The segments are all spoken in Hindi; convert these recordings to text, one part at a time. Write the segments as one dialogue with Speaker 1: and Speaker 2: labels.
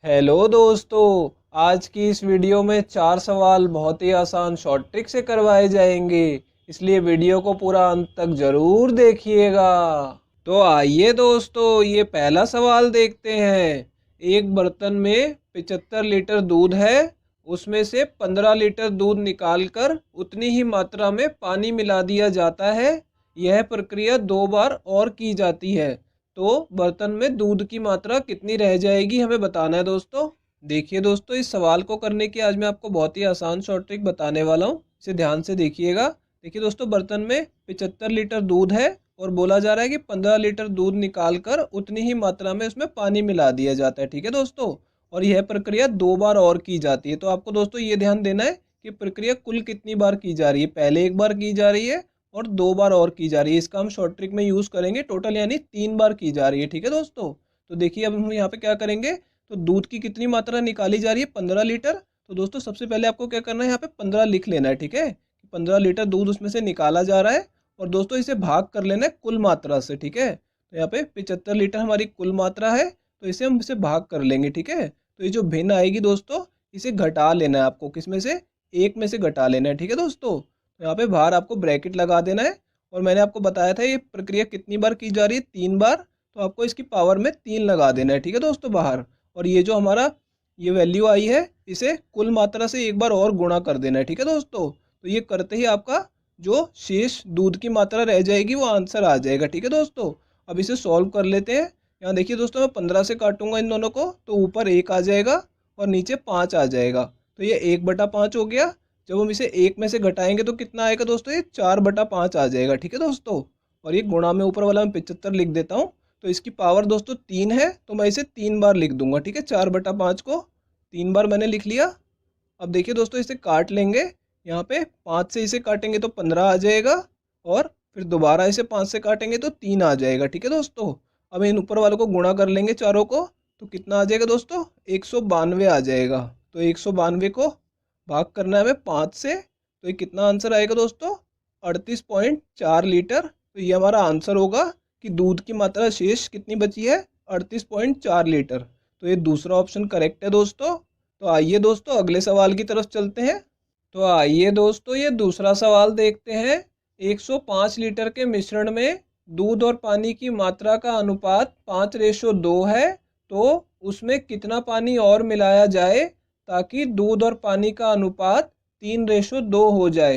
Speaker 1: हेलो दोस्तों। आज की इस वीडियो में 4 सवाल बहुत ही आसान शॉर्ट ट्रिक से करवाए जाएंगे, इसलिए वीडियो को पूरा अंत तक जरूर देखिएगा। तो आइए दोस्तों, ये पहला सवाल देखते हैं। एक बर्तन में 75 लीटर दूध है, उसमें से 15 लीटर दूध निकालकर उतनी ही मात्रा में पानी मिला दिया जाता है। यह प्रक्रिया 2 बार और की जाती है, तो बर्तन में दूध की मात्रा कितनी रह जाएगी हमें बताना है दोस्तों। देखिए दोस्तों, इस सवाल को करने की आज मैं आपको बहुत ही आसान शॉर्ट ट्रिक बताने वाला हूँ, इसे ध्यान से देखिएगा। देखिए दोस्तों, बर्तन में 75 लीटर दूध है और बोला जा रहा है कि 15 लीटर दूध निकालकर उतनी ही मात्रा में उसमें पानी मिला दिया जाता है। ठीक है दोस्तों, और यह प्रक्रिया 2 बार और की जाती है। तो आपको दोस्तों ये ध्यान देना है कि प्रक्रिया कुल कितनी बार की जा रही है। पहले 1 बार की जा रही है और 2 बार और की जा रही है। इसका हम शॉर्ट ट्रिक में यूज़ करेंगे, टोटल यानी 3 बार की जा रही है। ठीक है दोस्तों, तो देखिए अब हम यहाँ पे क्या करेंगे। तो दूध की कितनी मात्रा निकाली जा रही है, 15 लीटर। तो दोस्तों सबसे पहले आपको क्या करना है, यहाँ पे 15 लिख लेना है। ठीक है, 15 लीटर दूध उसमें से निकाला जा रहा है और दोस्तों इसे भाग कर लेना है कुल मात्रा से। ठीक है, तो यहाँ पे 75 लीटर हमारी कुल मात्रा है, तो इसे हम इसे भाग कर लेंगे। ठीक है, तो ये जो भिन्न आएगी दोस्तों, इसे घटा लेना है आपको, किस में से, एक में से घटा लेना है। ठीक है दोस्तों, तो यहाँ पे बाहर आपको ब्रैकेट लगा देना है। और मैंने आपको बताया था ये प्रक्रिया कितनी बार की जा रही है, 3 बार, तो आपको इसकी पावर में 3 लगा देना है। ठीक है दोस्तों बाहर, और ये जो हमारा ये वैल्यू आई है, इसे कुल मात्रा से 1 बार और गुणा कर देना है। ठीक है दोस्तों, तो ये करते ही आपका जो शेष दूध की मात्रा रह जाएगी वो आंसर आ जाएगा। ठीक है दोस्तों, अब इसे सॉल्व कर लेते हैं। यहाँ देखिए दोस्तों, मैं 15 से काटूंगा इन दोनों को, तो ऊपर 1 आ जाएगा और नीचे 5 आ जाएगा। तो ये 1/5 हो गया। जब हम इसे 1 में से घटाएंगे तो कितना आएगा दोस्तों, ये 4/5 आ जाएगा। ठीक है दोस्तों, और ये गुणा में ऊपर वाला मैं 75 लिख देता हूँ। तो इसकी पावर दोस्तों 3 है, तो मैं इसे 3 बार लिख दूंगा। ठीक है, 4/5 को 3 बार मैंने लिख लिया। अब देखिए दोस्तों, इसे काट लेंगे। यहाँ पे 5 से इसे काटेंगे तो 15 आ जाएगा, और फिर दोबारा इसे 5 से काटेंगे तो 3 आ जाएगा। ठीक है दोस्तों, अब इन ऊपर वालों को गुणा कर लेंगे चारों को, तो कितना आ जाएगा दोस्तों, 192 आ जाएगा। तो 192 को भाग करना है हमें 5 से, तो ये कितना आंसर आएगा दोस्तों, 38.4 लीटर। तो ये हमारा आंसर होगा कि दूध की मात्रा शेष कितनी बची है, 38.4 लीटर। तो ये दूसरा ऑप्शन करेक्ट है दोस्तों। तो आइए दोस्तों अगले सवाल की तरफ चलते हैं। तो आइए दोस्तों, ये दूसरा सवाल देखते हैं। 105 लीटर के मिश्रण में दूध और पानी की मात्रा का अनुपात 5:2 है, तो उसमें कितना पानी और मिलाया जाए ताकि दूध और पानी का अनुपात 3:2 हो जाए।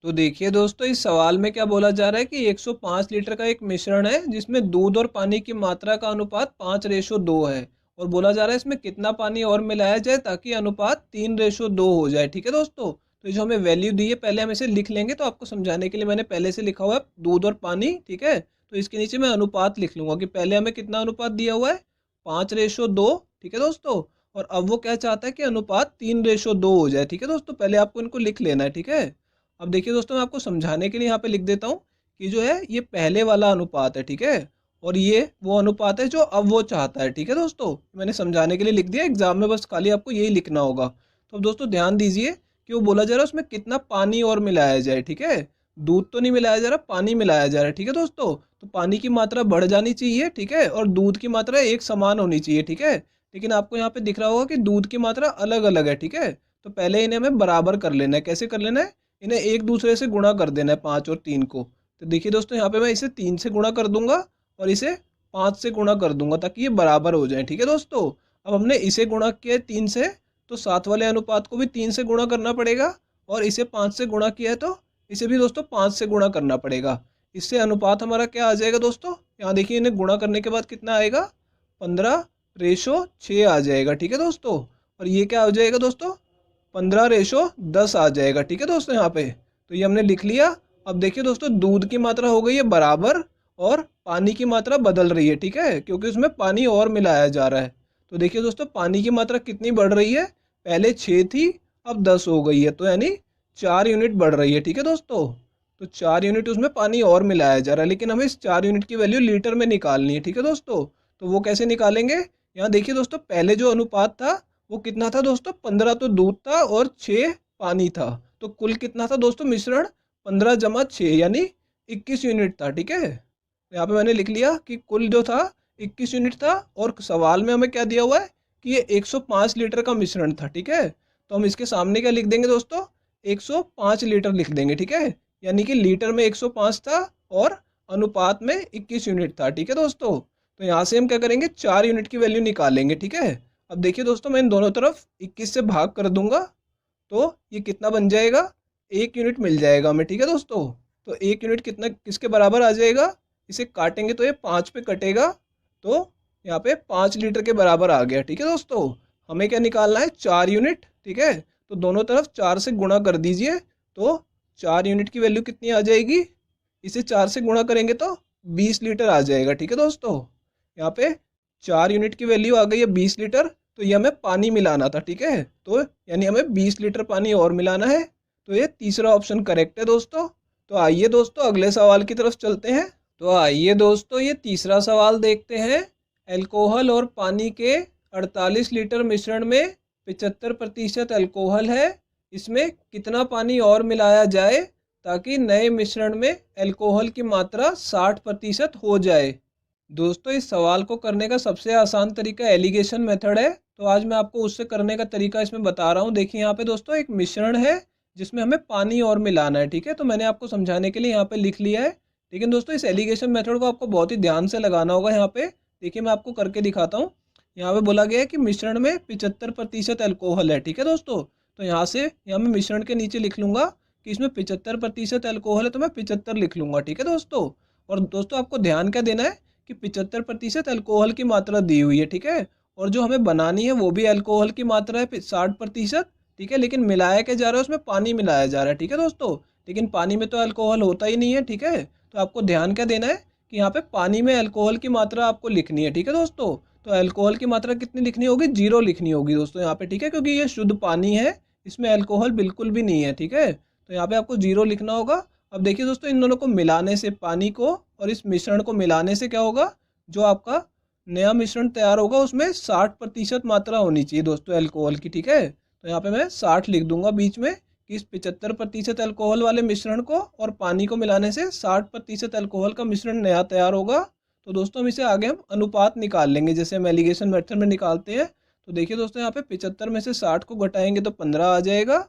Speaker 1: तो देखिए दोस्तों, इस सवाल में क्या बोला जा रहा है कि 105 लीटर का एक मिश्रण है जिसमें दूध और पानी की मात्रा का अनुपात 5:2 है, और बोला जा रहा है इसमें कितना पानी और मिलाया जाए ताकि अनुपात 3:2 हो जाए। ठीक है दोस्तों, तो ये जो हमें वैल्यू दी है, पहले हम इसे लिख लेंगे। तो आपको समझाने के लिए मैंने पहले से लिखा हुआ है दूध और पानी। ठीक है, तो इसके नीचे मैं अनुपात लिख लूंगा कि पहले हमें कितना अनुपात दिया हुआ है, 5:2। ठीक है दोस्तों, और अब वो क्या चाहता है कि अनुपात 3:2 हो जाए। ठीक है दोस्तों, पहले आपको इनको लिख लेना है। ठीक है, अब देखिए दोस्तों, मैं आपको समझाने के लिए यहाँ पे लिख देता हूँ कि जो है ये पहले वाला अनुपात है। ठीक है, और ये वो अनुपात है जो अब वो चाहता है। ठीक है दोस्तों, मैंने समझाने के लिए लिख दिया, एग्जाम में बस खाली आपको यही लिखना होगा। तो अब दोस्तों ध्यान दीजिए कि वो बोला जा रहा है उसमें कितना पानी और मिलाया जाए। ठीक है, दूध तो नहीं मिलाया जा रहा, पानी मिलाया जा रहा है। ठीक है दोस्तों, तो पानी की मात्रा बढ़ जानी चाहिए। ठीक है, और दूध की मात्रा एक समान होनी चाहिए। ठीक है, लेकिन आपको यहाँ पे दिख रहा होगा कि दूध की मात्रा अलग अलग है। ठीक है, तो पहले इन्हें हमें बराबर कर लेना है। कैसे कर लेना है, इन्हें एक दूसरे से गुणा कर देना है, 5 और 3 को। तो देखिए दोस्तों, यहाँ पे मैं इसे 3 से गुणा कर दूंगा और इसे 5 से गुणा कर दूंगा ताकि ये बराबर हो जाए। ठीक है दोस्तों, अब हमने इसे गुणा किया 3 से, तो साथ वाले अनुपात को भी 3 से गुणा करना पड़ेगा, और इसे 5 से गुणा किया है तो इसे भी दोस्तों 5 से गुणा करना पड़ेगा। इससे अनुपात हमारा क्या आ जाएगा दोस्तों, यहाँ देखिए इन्हें गुणा करने के बाद कितना आएगा, 15:6 आ जाएगा। ठीक है दोस्तों, और ये क्या हो जाएगा दोस्तों, 15:10 आ जाएगा। ठीक है दोस्तों, यहाँ पे तो ये हमने लिख लिया। अब देखिए दोस्तों, दूध की मात्रा हो गई है बराबर और पानी की मात्रा बदल रही है। ठीक है, क्योंकि उसमें पानी और मिलाया जा रहा है। तो देखिए दोस्तों, पानी की मात्रा कितनी बढ़ रही है, पहले 6 थी, अब 10 हो गई है, तो यानी 4 यूनिट बढ़ रही है। ठीक है दोस्तों, तो 4 यूनिट उसमें पानी और मिलाया जा रहा है, लेकिन हमें इस 4 यूनिट की वैल्यू लीटर में निकालनी है। ठीक है दोस्तों, तो वो कैसे निकालेंगे, यहाँ देखिए दोस्तों, पहले जो अनुपात था वो कितना था दोस्तों, 15 तो दूध था और 6 पानी था, तो कुल कितना था दोस्तों मिश्रण, 15 जमा 6 यानी 21 यूनिट था। ठीक है, यहाँ पे मैंने लिख लिया कि कुल जो था 21 यूनिट था, और सवाल में हमें क्या दिया हुआ है कि ये 105 लीटर का मिश्रण था, ठीक है। तो हम इसके सामने क्या लिख देंगे दोस्तों, 105 लीटर लिख देंगे, ठीक है। यानी कि लीटर में 105 था और अनुपात में 21 यूनिट था, ठीक है दोस्तों। तो यहाँ से हम क्या करेंगे, 4 यूनिट की वैल्यू निकालेंगे, ठीक है। अब देखिए दोस्तों, मैं इन दोनों तरफ 21 से भाग कर दूंगा, तो ये कितना बन जाएगा, 1 यूनिट मिल जाएगा हमें, ठीक है दोस्तों। तो 1 यूनिट कितना किसके बराबर आ जाएगा, इसे काटेंगे तो ये 5 पे कटेगा, तो यहाँ पे 5 लीटर के बराबर आ गया, ठीक है दोस्तों। हमें क्या निकालना है, 4 यूनिट, ठीक है। तो दोनों तरफ 4 से गुणा कर दीजिए, तो 4 यूनिट की वैल्यू कितनी आ जाएगी, इसे 4 से गुणा करेंगे तो 20 लीटर आ जाएगा, ठीक है दोस्तों। यहाँ पे 4 यूनिट की वैल्यू आ गई है 20 लीटर, तो ये हमें पानी मिलाना था, ठीक है। तो यानी हमें 20 लीटर पानी और मिलाना है, तो ये तीसरा ऑप्शन करेक्ट है दोस्तों। तो आइए दोस्तों अगले सवाल की तरफ चलते हैं। तो आइए दोस्तों ये तीसरा सवाल देखते हैं। अल्कोहल और पानी के 48 लीटर मिश्रण में 75% अल्कोहल है, इसमें कितना पानी और मिलाया जाए ताकि नए मिश्रण में अल्कोहल की मात्रा 60% हो जाए। दोस्तों इस सवाल को करने का सबसे आसान तरीका एलिगेशन मेथड है, तो आज मैं आपको उससे करने का तरीका इसमें बता रहा हूँ। देखिए यहाँ पे दोस्तों एक मिश्रण है जिसमें हमें पानी और मिलाना है, ठीक है। तो मैंने आपको समझाने के लिए यहाँ पे लिख लिया है, लेकिन दोस्तों इस एलिगेशन मेथड को आपको बहुत ही ध्यान से लगाना होगा। यहाँ पे देखिए मैं आपको करके दिखाता हूँ। यहाँ पे बोला गया है कि मिश्रण में 75% अल्कोहल है, ठीक है दोस्तों। तो यहाँ से यहाँ मैं मिश्रण के नीचे लिख लूंगा कि इसमें 75% अल्कोहल है, तो मैं 75 लिख लूंगा, ठीक है दोस्तों। और दोस्तों आपको ध्यान क्या देना है कि 75% अल्कोहल की मात्रा दी हुई है, ठीक है। और जो हमें बनानी है वो भी अल्कोहल की मात्रा है 60%, ठीक है। लेकिन मिलाया क्या जा रहा है, उसमें पानी मिलाया जा रहा है, ठीक है दोस्तों। लेकिन पानी में तो अल्कोहल होता ही नहीं है, ठीक है। तो आपको ध्यान क्या देना है कि यहाँ पे पानी में अल्कोहल की मात्रा आपको लिखनी है, ठीक है दोस्तों। तो अल्कोहल की मात्रा कितनी लिखनी होगी, 0 लिखनी होगी दोस्तों यहाँ पे, ठीक है। क्योंकि ये शुद्ध पानी है, इसमें अल्कोहल बिल्कुल भी नहीं है, ठीक है। तो यहाँ पे आपको 0 लिखना होगा। अब देखिए दोस्तों इन दोनों को मिलाने से, पानी को और इस मिश्रण को मिलाने से क्या होगा, जो आपका नया मिश्रण तैयार होगा उसमें 60% मात्रा होनी चाहिए दोस्तों अल्कोहल की, ठीक है। तो यहाँ पे मैं 60 लिख दूंगा बीच में कि इस 75% अल्कोहल वाले मिश्रण को और पानी को मिलाने से 60% अल्कोहल का मिश्रण नया तैयार होगा। तो दोस्तों हम इसे आगे हम अनुपात निकाल लेंगे, जैसे हम एलिगेशन मेथड में निकालते हैं। तो देखिए दोस्तों यहाँ पे 75 में से 60 को घटाएंगे तो 15 आ जाएगा,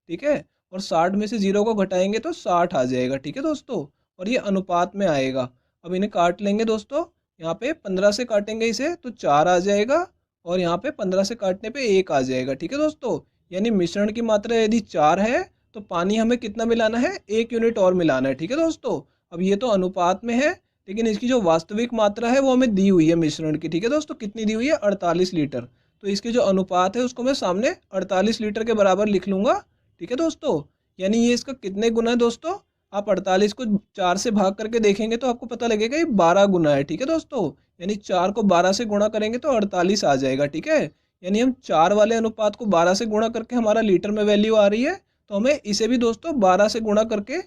Speaker 1: ठीक है। और 60 में से 0 को घटाएंगे तो 60 आ जाएगा, ठीक है दोस्तों। और ये अनुपात में आएगा। अब इन्हें काट लेंगे दोस्तों, यहाँ पे 15 से काटेंगे इसे तो 4 आ जाएगा, और यहाँ पे 15 से काटने पे 1 आ जाएगा, ठीक है दोस्तों। यानी मिश्रण की मात्रा यदि 4 है तो पानी हमें कितना मिलाना है, 1 यूनिट और मिलाना है, ठीक है दोस्तों। अब ये तो अनुपात में है, लेकिन इसकी जो वास्तविक मात्रा है वो हमें दी हुई है मिश्रण की, ठीक है दोस्तों। कितनी दी हुई है, 48 लीटर। तो इसके जो अनुपात है उसको मैं सामने 48 लीटर के बराबर लिख लूंगा, ठीक है दोस्तों। यानी ये इसका कितने गुना है दोस्तों, आप 48 को 4 से भाग करके देखेंगे तो आपको पता लगेगा ये 12 गुना है, ठीक है दोस्तों। यानी 4 को 12 से गुणा करेंगे तो 48 आ जाएगा, ठीक है। यानी हम 4 वाले अनुपात को 12 से गुणा करके हमारा लीटर में वैल्यू आ रही है, तो हमें इसे भी दोस्तों 12 से गुणा करके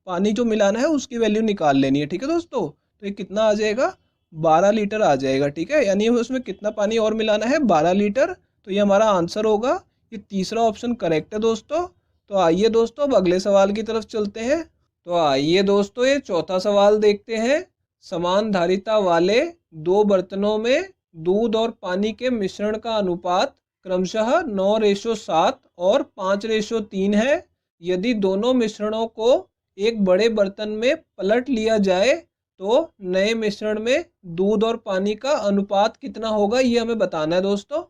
Speaker 1: पानी जो मिलाना है उसकी वैल्यू निकाल लेनी है, ठीक है दोस्तों। तो ये कितना आ जाएगा, 12 लीटर आ जाएगा, ठीक है। यानी हमें उसमें कितना पानी और मिलाना है, 12 लीटर। तो ये हमारा आंसर होगा, ये तीसरा ऑप्शन करेक्ट है दोस्तों। तो आइए दोस्तों अब अगले सवाल की तरफ चलते हैं। तो आइए दोस्तों ये चौथा सवाल देखते हैं। समान धारिता वाले दो बर्तनों में दूध और पानी के मिश्रण का अनुपात क्रमशः 9:7 और 5:3 है। यदि दोनों मिश्रणों को एक बड़े बर्तन में पलट लिया जाए तो नए मिश्रण में दूध और पानी का अनुपात कितना होगा, ये हमें बताना है दोस्तों।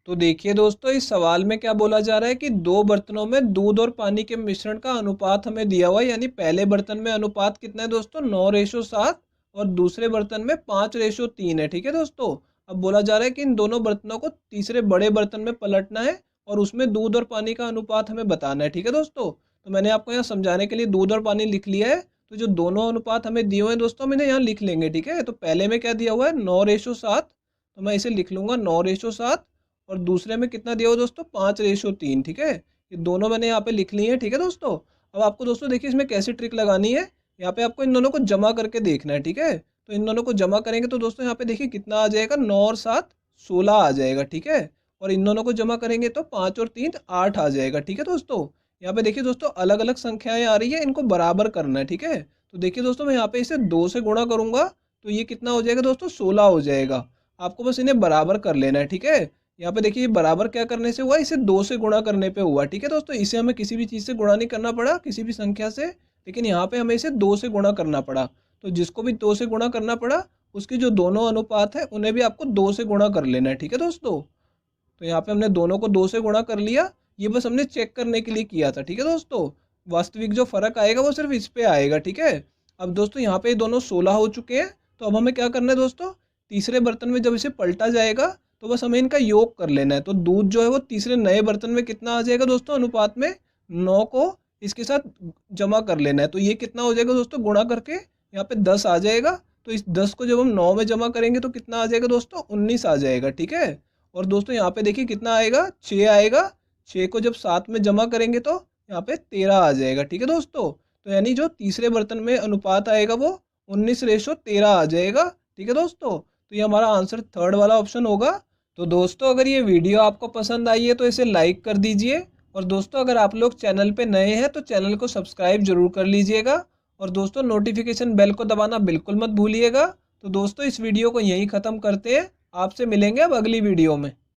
Speaker 1: तो देखिए दोस्तों इस सवाल में क्या बोला जा रहा है कि दो बर्तनों में दूध और पानी के मिश्रण का अनुपात हमें दिया हुआ है। यानी पहले बर्तन में अनुपात कितना है दोस्तों, 9:7 और दूसरे बर्तन में 5:3 है, ठीक है दोस्तों। अब बोला जा रहा है कि इन दोनों बर्तनों को तीसरे बड़े बर्तन में पलटना है और उसमें दूध और पानी का अनुपात हमें बताना है, ठीक है दोस्तों। तो मैंने आपको यहाँ समझाने के लिए दूध और पानी लिख लिया है। तो जो दोनों अनुपात हमें दिए हुए हैं दोस्तों हम इन्हें यहाँ लिख लेंगे, ठीक है। तो पहले में क्या दिया हुआ है, 9:7, तो मैं इसे लिख लूंगा 9:7। और दूसरे में कितना दिया हुआ दोस्तों, 5:3, ठीक है। ये दोनों मैंने यहाँ पे लिख लिए हैं, ठीक है दोस्तों। अब आपको दोस्तों देखिए इसमें कैसी ट्रिक लगानी है, यहाँ पे आपको इन दोनों को जमा करके देखना है, ठीक है। तो इन दोनों को जमा करेंगे तो दोस्तों यहाँ पे देखिए कितना आ जाएगा, 9 और 7 16 आ जाएगा, ठीक है। और इन दोनों को जमा करेंगे तो 5 और 3 8 आ जाएगा, ठीक है दोस्तों। यहाँ पे देखिए दोस्तों अलग अलग संख्याएं आ रही है, इनको बराबर करना है, ठीक है। तो देखिए दोस्तों मैं यहाँ पे इसे 2 से गुणा करूंगा तो ये कितना हो जाएगा दोस्तों, 16 हो जाएगा। आपको बस इन्हें बराबर कर लेना है, ठीक है। यहाँ पे देखिए बराबर क्या करने से हुआ, इसे 2 से गुणा करने पे हुआ। ठीक है दोस्तों, इसे हमें किसी भी चीज़ से गुणा नहीं करना पड़ा, किसी भी संख्या से, लेकिन यहाँ पे हमें इसे 2 से गुणा करना पड़ा। तो जिसको भी 2 से गुणा करना पड़ा, उसकी जो दोनों अनुपात है उन्हें भी आपको 2 से गुणा कर लेना है। ठीक है दोस्तों, तो यहाँ पे हमने दोनों को 2 से गुणा कर लिया। ये बस हमने चेक करने के लिए किया था। ठीक है दोस्तों, वास्तविक जो फर्क आएगा वो सिर्फ इस पे आएगा। ठीक है, अब दोस्तों यहाँ पे दोनों 16 हो चुके हैं। तो अब हमें क्या करना है दोस्तों, तीसरे बर्तन में जब इसे पलटा जाएगा तो बस हमें इनका योग कर लेना है। तो दूध जो है वो तीसरे नए बर्तन में कितना आ जाएगा दोस्तों, अनुपात में 9 को इसके साथ जमा कर लेना है। तो ये कितना हो जाएगा दोस्तों, गुणा करके यहाँ पे 10 आ जाएगा। तो इस 10 को जब हम 9 में जमा करेंगे तो कितना आ जाएगा दोस्तों, 19 आ जाएगा। ठीक है, और दोस्तों यहाँ पे देखिए कितना आएगा, 6 आएगा। 6 को जब 7 में जमा करेंगे तो यहाँ पे 13 आ जाएगा। ठीक है दोस्तों, तो यानी जो तीसरे बर्तन में अनुपात आएगा वो 19:13 आ जाएगा। ठीक है दोस्तों, तो ये हमारा आंसर थर्ड वाला ऑप्शन होगा। तो दोस्तों अगर ये वीडियो आपको पसंद आई है तो इसे लाइक कर दीजिए, और दोस्तों अगर आप लोग चैनल पे नए हैं तो चैनल को सब्सक्राइब जरूर कर लीजिएगा, और दोस्तों नोटिफिकेशन बेल को दबाना बिल्कुल मत भूलिएगा। तो दोस्तों इस वीडियो को यहीं ख़त्म करते हैं, आपसे मिलेंगे अब अगली वीडियो में।